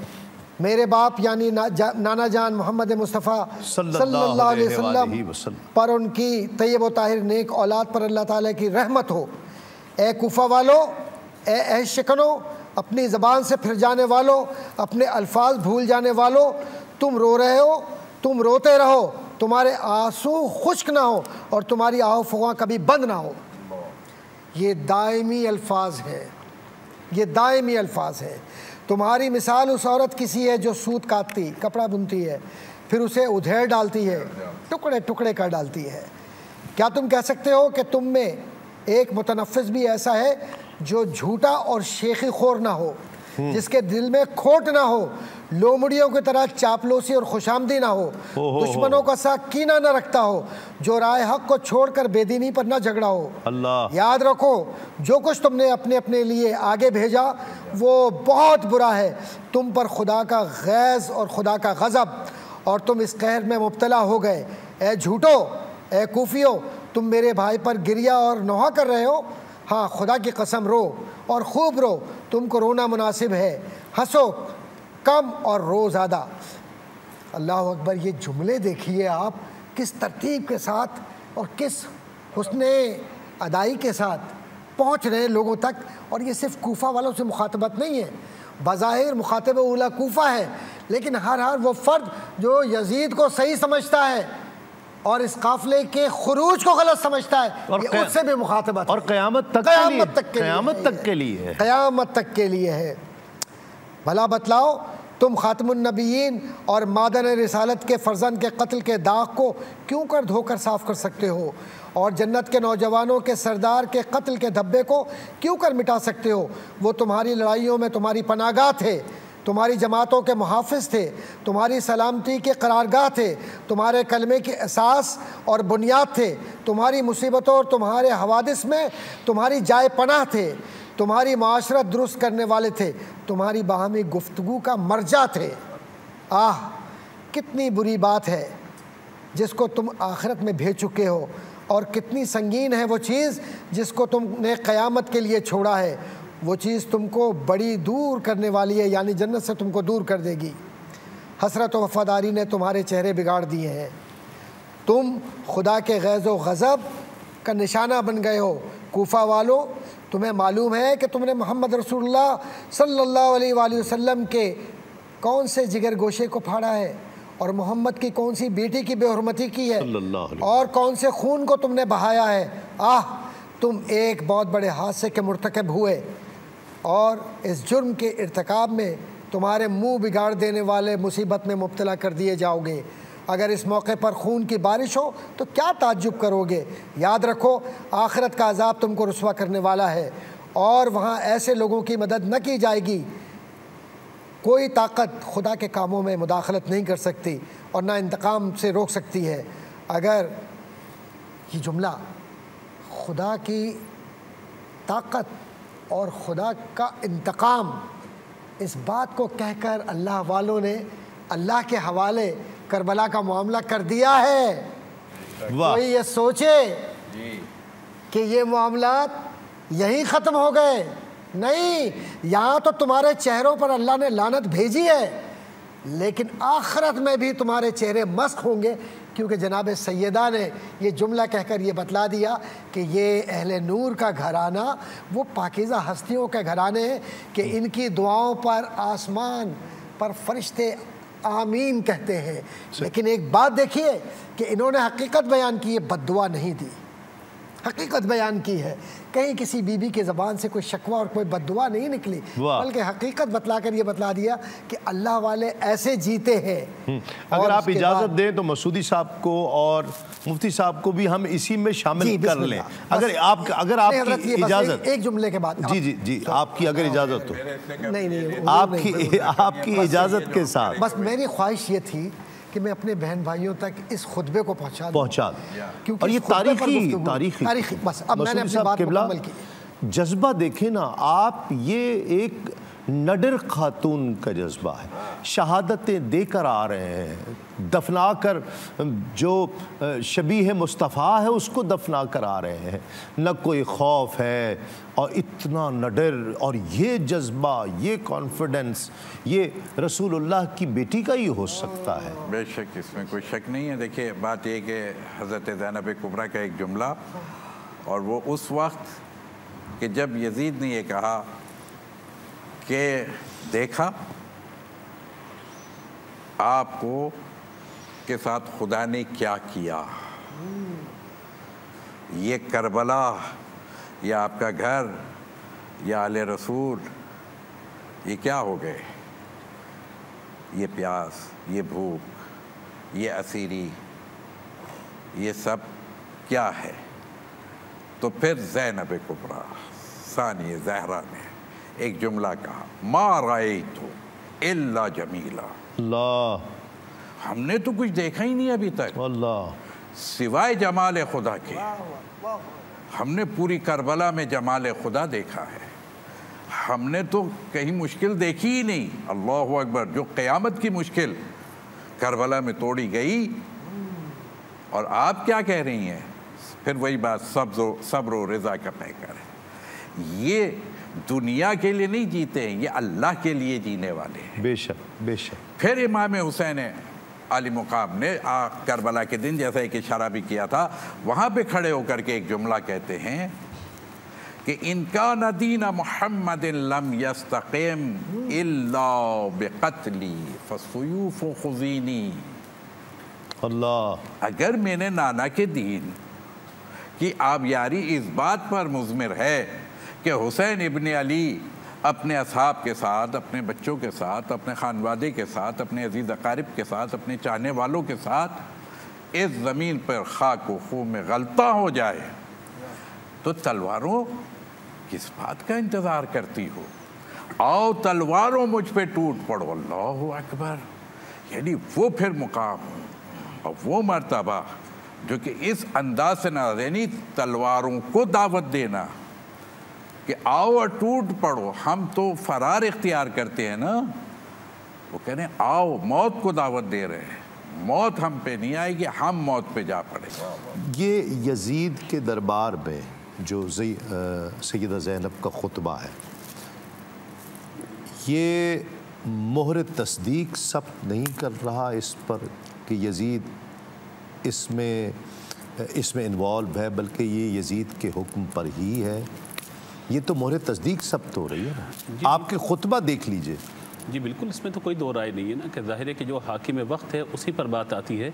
میرے باپ یعنی نانا جان محمد مصطفیٰ صلی اللہ علیہ وسلم پر، ان کی طیب و طاہر نیک اولاد پر اللہ تعالیٰ کی رحمت ہو. اے کوفہ والو، اے عہد شکنو، اپنی زبان سے پھر جانے والو، اپنے الفاظ بھول جانے والو، تم رو رہے ہو، تم روتے رہو، تمہارے آنسو خشک نہ ہو اور تمہاری آہو فغاں کبھی بند نہ ہو. یہ دائمی الفاظ ہیں، یہ دائمی الفاظ ہیں. تمہاری مثال اس عورت کسی ہے جو سوت کاٹتی، کپڑا بنتی ہے، پھر اسے ادھیڑ ڈالتی ہے، ٹکڑے ٹکڑے کر ڈالتی ہے. کیا تم کہہ سکتے ہو کہ تم میں ایک متنفس بھی ایسا ہے جو جھوٹا اور شیخی خور نہ ہو، جس کے دل میں کھوٹ نہ ہو، لومڑیوں کی طرح چاپلوسی اور خوشامدی نہ ہو، دشمنوں کا سا کینہ نہ رکھتا ہو، جو رائے حق کو چھوڑ کر بے دینی پر نہ جھگڑا ہو. اللہ، یاد رکھو جو کچھ تم نے اپنے لیے آگے بھیجا وہ بہت برا ہے. تم پر خدا کا غیظ اور خدا کا غضب، اور تم اس قہر میں مبتلا ہو گئے. اے جھوٹو، اے کوفیو، تم میرے بھائی پر گریہ اور نوحہ کر رہے ہو. ہاں، خدا کی قسم رو اور خوب رو، تم کو رونا مناسب ہے. ہنسو کم اور رو زیادہ. اللہ اکبر. یہ جملے دیکھیے آپ کس ترتیب کے ساتھ اور کس حسن ادائی کے ساتھ پہنچ رہے لوگوں تک. اور یہ صرف کوفہ والوں سے مخاطبت نہیں ہے، بظاہر مخاطب اولا کوفہ ہے، لیکن ہر وہ فرد جو یزید کو صحیح سمجھتا ہے اور اس قافلے کے خروج کو غلط سمجھتا ہے، یہ اس سے بھی مخاطبت، اور قیامت تک کے لیے ہے. بھلا بتلاؤ، تم خاتم النبیین اور مادن رسالت کے فرزند کے قتل کے داغ کو کیوں کر دھو کر صاف کر سکتے ہو، اور جنت کے نوجوانوں کے سردار کے قتل کے دھبے کو کیوں کر مٹا سکتے ہو؟ وہ تمہاری لڑائیوں میں تمہاری پناہ گاہ تھے، تمہاری جماعتوں کے محافظ تھے، تمہاری سلامتی کے قرارگاہ تھے، تمہارے کلمے کے اساس اور بنیاد تھے، تمہاری مصیبتوں اور تمہارے حوادث میں تمہاری جائے پناہ تھے، تمہاری معاشرت درست کرنے والے تھے، تمہاری باہمی گفتگو کا مرجع تھے. کتنی بری بات ہے جس کو تم آخرت میں بھیج چکے ہو، اور کتنی سنگین ہے وہ چیز جس کو تم نے قیامت کے لیے چھوڑا ہے. وہ چیز تم کو بڑی دور کرنے والی ہے، یعنی جنت سے تم کو دور کر دے گی. حسرت و وفاداری نے تمہارے چہرے بگاڑ دیے ہیں. تم خدا کے غیظ و غضب کا نشانہ بن گئے ہو. کوفہ والو، تمہیں معلوم ہے کہ تم نے محمد رسول اللہ صلی اللہ علیہ وآلہ وسلم کے کون سے جگر گوشے کو پھاڑا ہے، اور محمد کی کون سی بیٹی کی بے حرمتی کی ہے، اور کون سے خون کو تم نے بہایا ہے. تم ایک بہت بڑے حادثے کے مرتکب ہوئے، اور اس جرم کے ارتکاب میں تمہارے منہ بگاڑ دینے والے مصیبت میں مبتلا کر دیے جاؤ گے. اگر اس موقع پر خون کی بارش ہو تو کیا تعجب کرو گے؟ یاد رکھو، آخرت کا عذاب تم کو رسوا کرنے والا ہے، اور وہاں ایسے لوگوں کی مدد نہ کی جائے گی. کوئی طاقت خدا کے کاموں میں مداخلت نہیں کر سکتی اور نہ انتقام سے روک سکتی ہے. اگر یہ جملہ خدا کی طاقت اور خدا کا انتقام، اس بات کو کہہ کر اللہ والوں نے اللہ کے حوالے کربلا کا معاملہ کر دیا ہے. کوئی یہ سوچے کہ یہ معاملات یہیں ختم ہو گئے؟ نہیں، یہاں تو تمہارے چہروں پر اللہ نے لعنت بھیجی ہے، لیکن آخرت میں بھی تمہارے چہرے مسخ ہوں گے، کیونکہ جناب سیدہ نے یہ جملہ کہہ کر یہ بتلا دیا کہ یہ اہل نور کا گھرانہ وہ پاکیزہ ہستیوں کے گھرانے ہیں کہ ان کی دعاؤں پر آسمان پر فرشتے آمین کہتے ہیں، لیکن ایک بات دیکھیے کہ انہوں نے حقیقت بیان کی ہے، بد دعا نہیں دی، حقیقت بیان کی ہے۔ کہیں کسی بی بی کے زبان سے کوئی شکوہ اور کوئی بد دعا نہیں نکلی، بلکہ حقیقت بتلا کر یہ بتلا دیا کہ اللہ والے ایسے جیتے ہیں۔ اگر آپ اجازت دیں تو مسعودی صاحب کو اور مفتی صاحب کو بھی ہم اسی میں شامل کر لیں، اگر آپ کی اجازت۔ ایک جملے کے بعد جی آپ کی اگر اجازت ہو، نہیں آپ کی اجازت کے ساتھ بس میری خواہش یہ تھی کہ میں اپنے بہن بھائیوں تک اس خطبے کو پہنچا دوں، اور یہ تاریخی بس اب میں نے اپنی بات مکمل کی۔ جذبہ دیکھیں نا آپ، یہ ایک نڈر خاتون کا جذبہ ہے، شہادتیں دے کر آ رہے ہیں، دفنا کر جو شبیہ مصطفیٰ ہے اس کو دفنا کر آ رہے ہیں، نہ کوئی خوف ہے، اور اتنا نڈر اور یہ جذبہ، یہ کانفیڈنس، یہ رسول اللہ کی بیٹی کا ہی ہو سکتا ہے۔ بے شک اس میں کوئی شک نہیں ہے۔ دیکھیے بات یہ کہ حضرت زینب کبریٰ کا ایک جملہ، اور وہ اس وقت کہ جب یزید نے یہ کہا کہ دیکھا آپ کو کے ساتھ خدا نے کیا کیا، یہ کربلا یا آپ کا گھر یا آل رسول یہ کیا ہو گئے، یہ پیاس، یہ بھوک، یہ اسیری، یہ سب کیا ہے؟ تو پھر زینب کبریٰ ثانی زہرا نے ایک جملہ کہا، ما رأیتو الا جمیلا، اللہ، ہم نے تو کچھ دیکھا ہی نہیں ابھی تک اللہ، سوائے جمال خدا کے۔ ہم نے پوری کربلا میں جمال خدا دیکھا ہے، ہم نے تو کہیں مشکل دیکھی ہی نہیں۔ اللہ اکبر، جو قیامت کی مشکل کربلا میں توڑی گئی، اور آپ کیا کہہ رہی ہیں؟ پھر وہی بات، صبر و رضا کا پیکر ہے۔ یہ دنیا کے لیے نہیں جیتے ہیں، یہ اللہ کے لیے جینے والے ہیں۔ بے شک بے شک۔ پھر امام حسین علی مقام نے کربلا کے دن جیسا ایک اشارہ بھی کیا تھا، وہاں پہ کھڑے ہو کر کے ایک جملہ کہتے ہیں کہ ان کان دین محمد لم یستقم الا بقتلی فالسیوف خزینی، اللہ، اگر میں نے نانا کے دین کی آبیاری اس بات پر مضمر ہے کہ حسین ابن علی اپنے اصحاب کے ساتھ، اپنے بچوں کے ساتھ، اپنے خانوادے کے ساتھ، اپنے عزیز اقارب کے ساتھ، اپنے چاہنے والوں کے ساتھ اس زمین پر خاک و خون میں غلطہ ہو جائے، تو تلواروں کس بات کا انتظار کرتی ہو؟ آؤ تلواروں مجھ پہ ٹوٹ پڑو۔ اللہ اکبر، یعنی وہ پھر مقام اور وہ مرتبہ جو کہ اس انداز سے نازنی تلواروں کو دعوت دینا کہ آؤ اور ٹوٹ پڑو، ہم تو فرار اختیار کرتے ہیں نا، وہ کہہ رہے ہیں آؤ، موت کو دعوت دے رہے ہیں، موت ہم پہ نہیں آئے گی، ہم موت پہ جا پڑے۔ یہ یزید کے دربار میں جو سیدہ زینب کا خطبہ ہے، یہ مہر تصدیق ثبت نہیں کر رہا اس پر کہ یزید اس میں انوالو ہے، بلکہ یہ یزید کے حکم پر ہی ہے؟ یہ تو مہر تصدیق ثبت ہو رہی ہے نا، آپ کے خطبہ دیکھ لیجئے۔ جی بالکل، اس میں تو کوئی دو رائے نہیں ہے نا، کہ ظاہر ہے کہ جو حاکم وقت ہے اسی پر بات آتی ہے،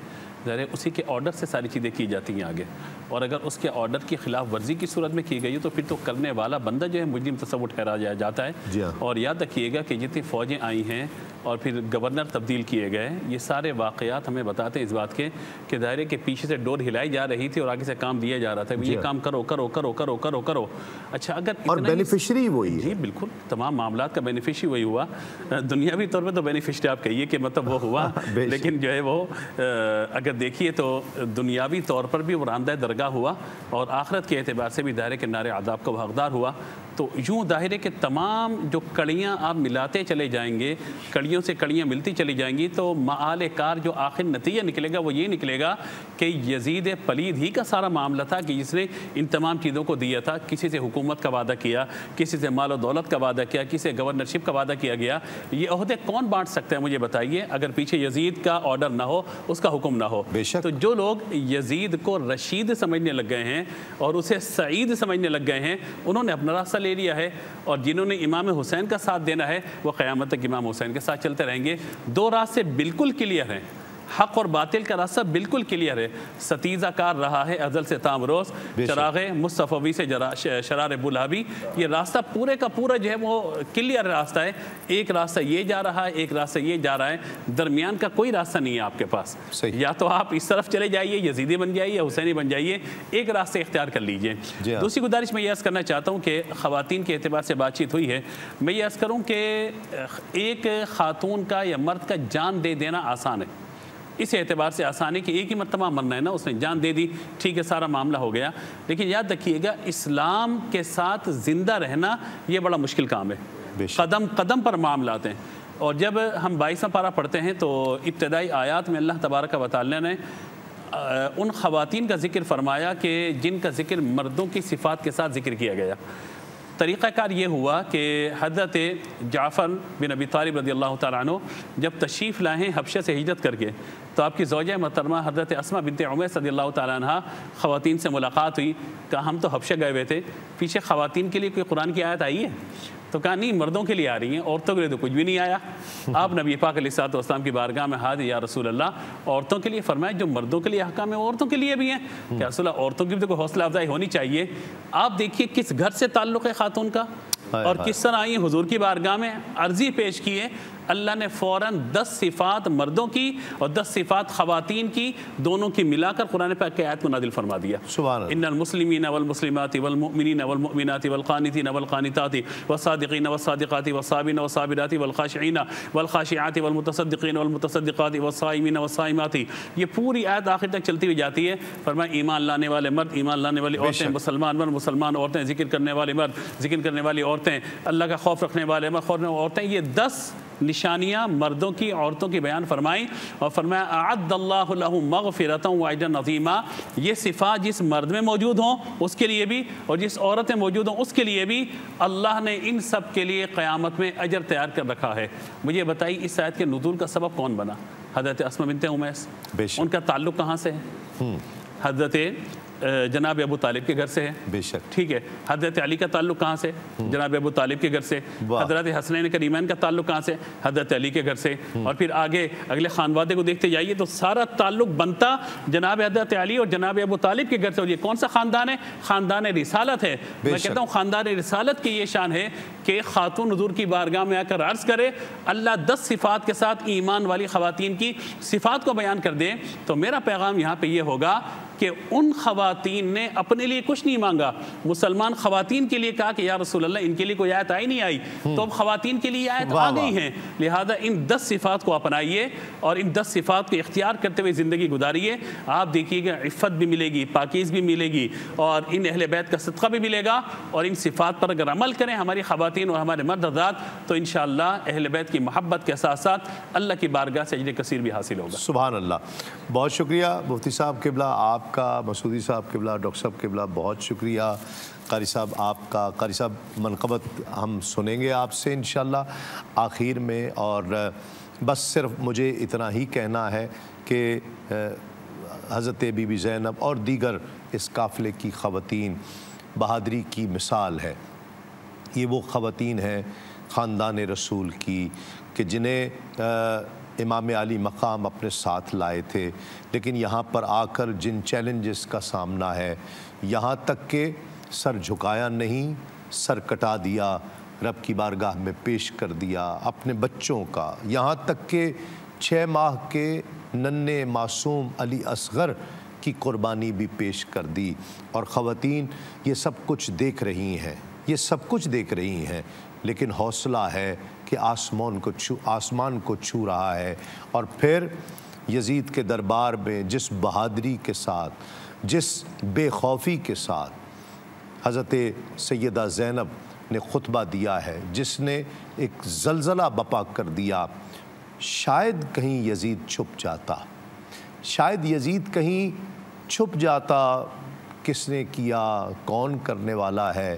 ظاہر ہے اسی کے آرڈر سے ساری چیزیں کی جاتی ہیں آگے، اور اگر اس کے آرڈر کی خلاف ورزی کی صورت میں کی گئی تو پھر تو کرنے والا بندہ جو ہے مجرم تصور ٹھہرا جاتا ہے۔ اور یاد رکھیے گا کہ جتنی فوجیں آئی ہیں اور پھر گورنر تبدیل کیے گئے، یہ سارے واقعات ہمیں بتاتے ہیں اس بات کے کہ ظاہر ہے کہ پیچھے سے ڈور ہلائی جا رہی تھی اور آگے سے کام دیا جا رہا تھا، یہ کام کرو کرو کرو کرو کرو کرو۔ اچھا، اگر اور بینیفیشری وہی ہے۔ جی بالکل، تمام معاملات کا بینیفیشری وہی ہوا، دنیاوی طور پہ تو بینیفیشری آپ کہیے کہ مطلب وہ ہوا، لیکن جو ہے وہ اگر دیکھیے تو دنیاوی طور پر بھی وہ راندہ درگاہ ہوا، اور آخرت کے اعتبار سے بھی ظاہر ہے کہ نار عذاب کا حقدار ہوا۔ تو یوں ظاہر ہے کہ تمام جو کڑیاں آپ ملاتے چلے جائیں گے، کڑیوں سے کڑیاں ملتی چلی جائیں گی، تو معال کار جو آخر نتیجہ نکلے گا وہ یہ نکلے گا کہ یزید پلید ہی کا سارا معاملہ تھا کہ جس نے ان تمام چیزوں کو دیا تھا، کسی سے حکومت کا وعدہ کیا، کسی سے مال و دولت کا وعدہ کیا، کسی سے گورنرشپ کا وعدہ کیا گیا۔ یہ عہدے کون بانٹ سکتا ہے مجھے بتائیے، اگر پیچھے یزید کا آرڈر نہ ہو، اس کا حکم نہ ہو؟ تو جو لوگ یزید کو رشید سمجھنے لگ گئے ہیں اور اسے سعید سمجھنے لگ گئے ہیں، انہوں نے اپنا راستہ لے لیا ہے اور جنہوں نے امام حسین کا ساتھ دینا ہے وہ قیامت تک امام حسین کے ساتھ چلتے رہیں گے۔ دو راستے بالکل کلیئر ہیں، حق اور باطل کا راستہ بالکل کلیئر ہے، ستیزہ کار رہا ہے ازل سے تام روز، چراغ مصطفی سے شرار بلابی، یہ راستہ پورے کا پورا جو ہے وہ کلیئر راستہ ہے۔ ایک راستہ یہ جا رہا ہے، ایک راستہ یہ جا رہا ہے، درمیان کا کوئی راستہ نہیں ہے آپ کے پاس۔ یا تو آپ اس طرف چلے جائیے، یزیدی بن جائیے یا حسینی بن جائیے، ایک راستہ اختیار کر لیجئے۔ دوسری گزارش میں یہ عرض کرنا چاہتا ہوں کہ خواتین کے اعتبار سے بات چیت ہوئی ہے، میں یہ عرض کروں کہ ایک خاتون کا یا مرد کا جان دے دینا آسان ہے، اس اعتبار سے آسانی کہ ایک ہی مرتبہ مرنا ہے نا، اس نے جان دے دی، ٹھیک ہے، سارا معاملہ ہو گیا۔ لیکن یاد رکھیے گا اسلام کے ساتھ زندہ رہنا یہ بڑا مشکل کام ہے، قدم قدم پر معاملات ہیں۔ اور جب ہم 22واں پارہ پڑھتے ہیں تو ابتدائی آیات میں اللہ تبارک و تعالی نے ان خواتین کا ذکر فرمایا کہ جن کا ذکر مردوں کی صفات کے ساتھ ذکر کیا گیا۔ طریقہ کار یہ ہوا کہ حضرت جعفر بن ابی طالب رضی اللہ تعالیٰ عنہ جب تشریف لائے حبشہ سے ہجرت کر کے تو آپ کی زوجہ محترمہ حضرت اسماء بنت عمیس رضی اللہ تعالیٰ عنہ خواتین سے ملاقات ہوئی، کہا ہم تو حبشہ گئے ہوئے تھے، پیچھے خواتین کے لیے کوئی قرآن کی آیت آئی ہے؟ تو کہا نہیں، مردوں کے لیے آ رہی ہیں، عورتوں کے لیے تو کچھ بھی نہیں آیا۔ آپ نبی پاک علیہ الصلوۃ والسلام کی بارگاہ میں حاضر، یا رسول اللہ عورتوں کے لیے فرمائے جو مردوں کے لیے احکام ہے عورتوں کے لیے بھی ہیں، کہ رسول اللہ عورتوں کی بھی تو کوئی حوصلہ افزائی ہونی چاہیے۔ آپ دیکھیے کس گھر سے تعلق ہے خاتون کا اور کس طرح آئی حضور کی بارگاہ میں عرضی پیش کی ہے، اللہ نے فوراً 10 صفات مردوں کی اور 10 صفات خواتین کی دونوں کی ملا کر قرآن پاک کی آیت کو نازل فرما دیا۔ ان المسلمین والمسلمات والمؤمنین والمؤمنات والقانتین والقانتات والصادقین والصادقات والصابرین والصابرات والخاشعین والخاشعات والمتصدقین والمتصدقات والصائمین والصائمات، یہ پوری آیت آخر تک چلتی ہوئی جاتی ہے۔ فرمایا ایمان لانے والے مرد، ایمان لانے والی عورتیں، مسلمان مرد، مسلمان عورتیں، ذکر کرنے والے مرد، ذکر کرنے والی عورتیں، اللہ کا خوف رکھنے والے مرد، خوف رکھنے والی عورتیں، یہ 10 نشانیاں مردوں کی عورتوں کی بیان فرمائیں اور فرمایا اعد اللہ لہم مغفرۃ و اجرا عظیما، یہ صفات جس مرد میں موجود ہوں اس کے لیے بھی اور جس عورت میں موجود ہوں اس کے لیے بھی اللہ نے ان سب کے لیے قیامت میں اجر تیار کر رکھا ہے۔ مجھے بتائیے اس آیت کے نزول کا سبب کون بنا؟ حضرت اسماء بنت عمیس، ان کا تعلق کہاں سے ہے؟ حضرت جناب ابو طالب کے گھر سے ہے، بے شک، ٹھیک ہے۔ حضرت علی کا تعلق کہاں سے؟ جناب ابو طالب کے گھر سے۔ حضرت حسنین کریمین کا تعلق کہاں سے؟ حضرت علی کے گھر سے۔ اور پھر آگے اگلے خانوادے کو دیکھتے جائیے تو سارا تعلق بنتا جناب حضرت علی اور جناب ابو طالب کے گھر سے۔ اور یہ کون سا خاندان ہے؟ خاندان رسالت ہے۔ میں کہتا ہوں خاندان رسالت کی یہ شان ہے کہ خاتون حضور کی بارگاہ میں آ کر عرض کرے، اللہ 10 صفات کے ساتھ ایمان والی خواتین کی صفات کو بیان کر دے۔ تو میرا پیغام یہاں پہ یہ ہوگا کہ ان خواتین نے اپنے لیے کچھ نہیں مانگا، مسلمان خواتین کے لیے کہا کہ یا رسول اللہ ان کے لیے کوئی آیت آئی نہیں آئی، تو اب خواتین کے لیے آیت آ گئی ہیں، لہذا ان 10 صفات کو اپنائیے اور ان 10 صفات کو اختیار کرتے ہوئے زندگی گزاریے۔ آپ دیکھیے کہ عفت بھی ملے گی، پاکیز بھی ملے گی اور ان اہل بیت کا صدقہ بھی ملے گا۔ اور ان صفات پر اگر عمل کریں ہماری خواتین اور ہمارے مرد حضرات تو انشاءاللہ اہل بیت کی محبت کے ساتھ ساتھ اللہ کی بارگاہ سے اجر کثیر بھی حاصل ہوگا۔ سبحان اللہ، بہت شکریہ مفتی صاحب قبلہ آپ کا، مسعودی صاحب قبلہ، ڈاکٹر صاحب قبلہ بہت شکریہ، قاری صاحب آپ کا۔ قاری صاحب منقبت ہم سنیں گے آپ سے انشاءاللہ آخر میں، اور بس صرف مجھے اتنا ہی کہنا ہے کہ حضرت بی بی زینب اور دیگر اس قافلے کی خواتین بہادری کی مثال ہے۔ یہ وہ خواتین ہیں خاندان رسول کی کہ جنہیں امام علی مقام اپنے ساتھ لائے تھے، لیکن یہاں پر آ کر جن چیلنجز کا سامنا ہے، یہاں تک کہ سر جھکایا نہیں، سر کٹا دیا، رب کی بارگاہ میں پیش کر دیا اپنے بچوں کا، یہاں تک کہ 6 ماہ کے ننھے معصوم علی اصغر کی قربانی بھی پیش کر دی۔ اور خواتین یہ سب کچھ دیکھ رہی ہیں، یہ سب کچھ دیکھ رہی ہیں، لیکن حوصلہ ہے کہ آسمان کو چھو رہا ہے۔ اور پھر یزید کے دربار میں جس بہادری کے ساتھ، جس بے خوفی کے ساتھ حضرت سیدہ زینب نے خطبہ دیا ہے، جس نے ایک زلزلہ بپا کر دیا، شاید کہیں یزید چھپ جاتا، شاید یزید کہیں چھپ جاتا، کس نے کیا، کون کرنے والا ہے؟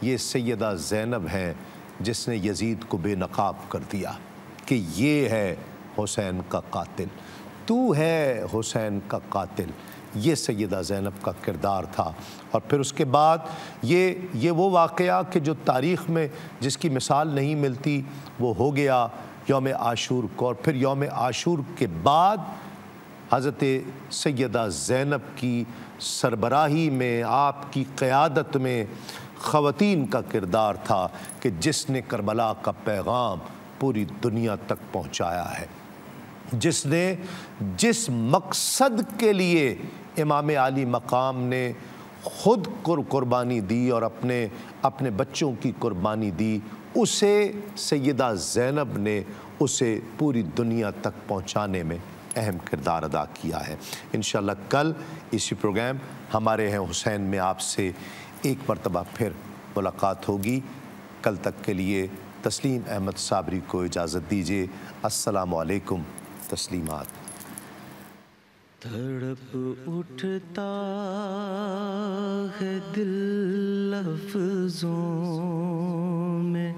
یہ سیدہ زینب ہیں جس نے یزید کو بے نقاب کر دیا کہ یہ ہے حسین کا قاتل، تو ہے حسین کا قاتل، یہ سیدہ زینب کا کردار تھا۔ اور پھر اس کے بعد یہ وہ واقعہ کہ جو تاریخ میں جس کی مثال نہیں ملتی وہ ہو گیا یوم عاشور کو، اور پھر یوم عاشور کے بعد حضرت سیدہ زینب کی سربراہی میں، آپ کی قیادت میں خواتین کا کردار تھا کہ جس نے کربلا کا پیغام پوری دنیا تک پہنچایا ہے، جس نے جس مقصد کے لیے امام عالی مقام نے خود قربانی دی اور اپنے بچوں کی قربانی دی، اسے سیدہ زینب نے اسے پوری دنیا تک پہنچانے میں اہم کردار ادا کیا ہے۔ انشاءاللہ کل اسی پروگرام ہمارے ہیں حسین میں آپ سے ایک مرتبہ پھر ملاقات ہوگی۔ کل تک کے لیے تسلیم احمد صابری کو اجازت دیجیے۔ السلام علیکم۔ تسلیمات۔ تڑپ اٹھتا ہے دل لفظوں میں،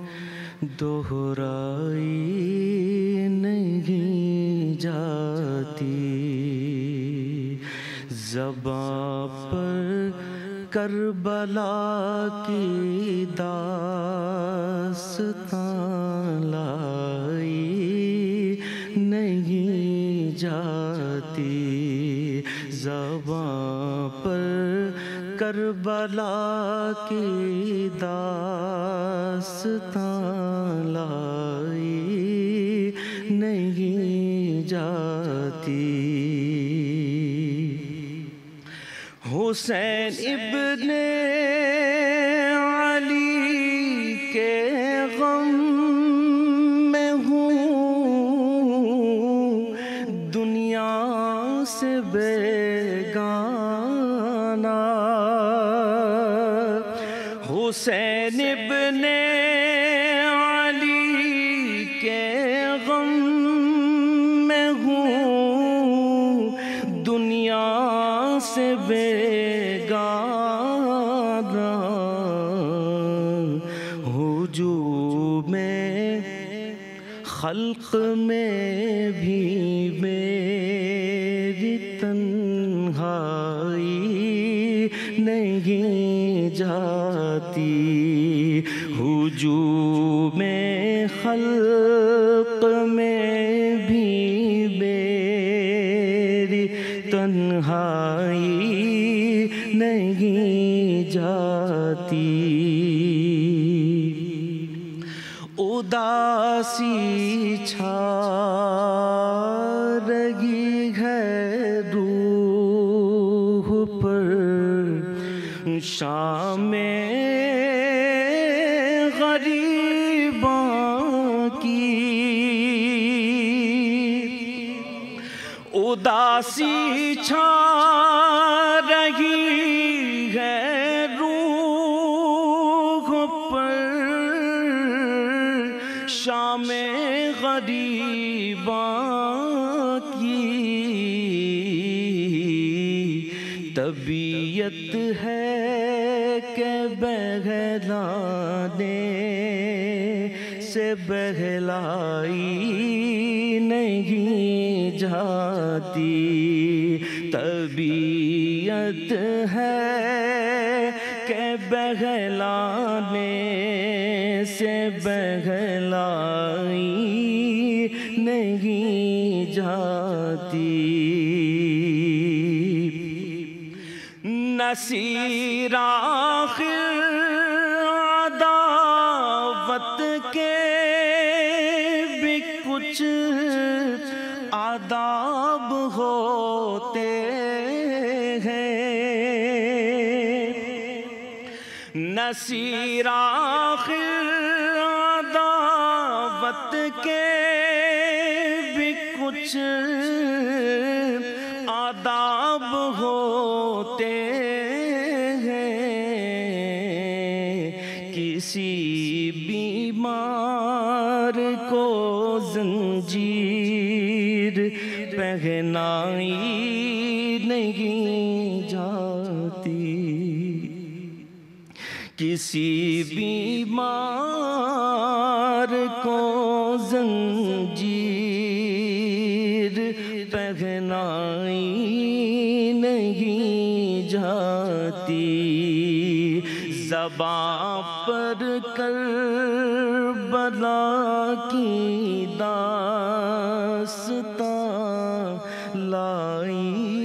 دہرائی نہیں جاتی، زباں پر کربلا کی داستان لائی نہیں جاتی، زباں پر کربلا کی داستان لائی نہیں جاتی۔ حسین ابن علی کے غم میں ہوں، دنیا سے بیگانہ، حسین ابن علی کے غم میں ہوں، دنیا سے بیگانہ، ہجوم خلق میں بھی میری تنہائی نہیں جاتی، ہجوم خلق میں بھی میری تنہائی نہیں جاتی۔ اداسی چھا رہی ہے روح پر، شام غریباں کی، اداسی چھا رہی ہے روح پر، شام غریباں کی، طبیعت ہے کہ بہلانے سے بہلائی نہیں جاتی، طبیعت ہے کہ بہلانے سے بہلائی نہیں جاتی۔ نصیر آخر عداوت کے بھی کچھ آداب ہوتے ہیں، نصیر آخر عداوت کے بھی کچھ آداب ہوتے ہیں، کسی بیمار کو زنجیر پہنائی نہیں جاتی، کسی بیمار کو زنجیر پہنائی نہیں باپ پر کربلا کی داستان لائی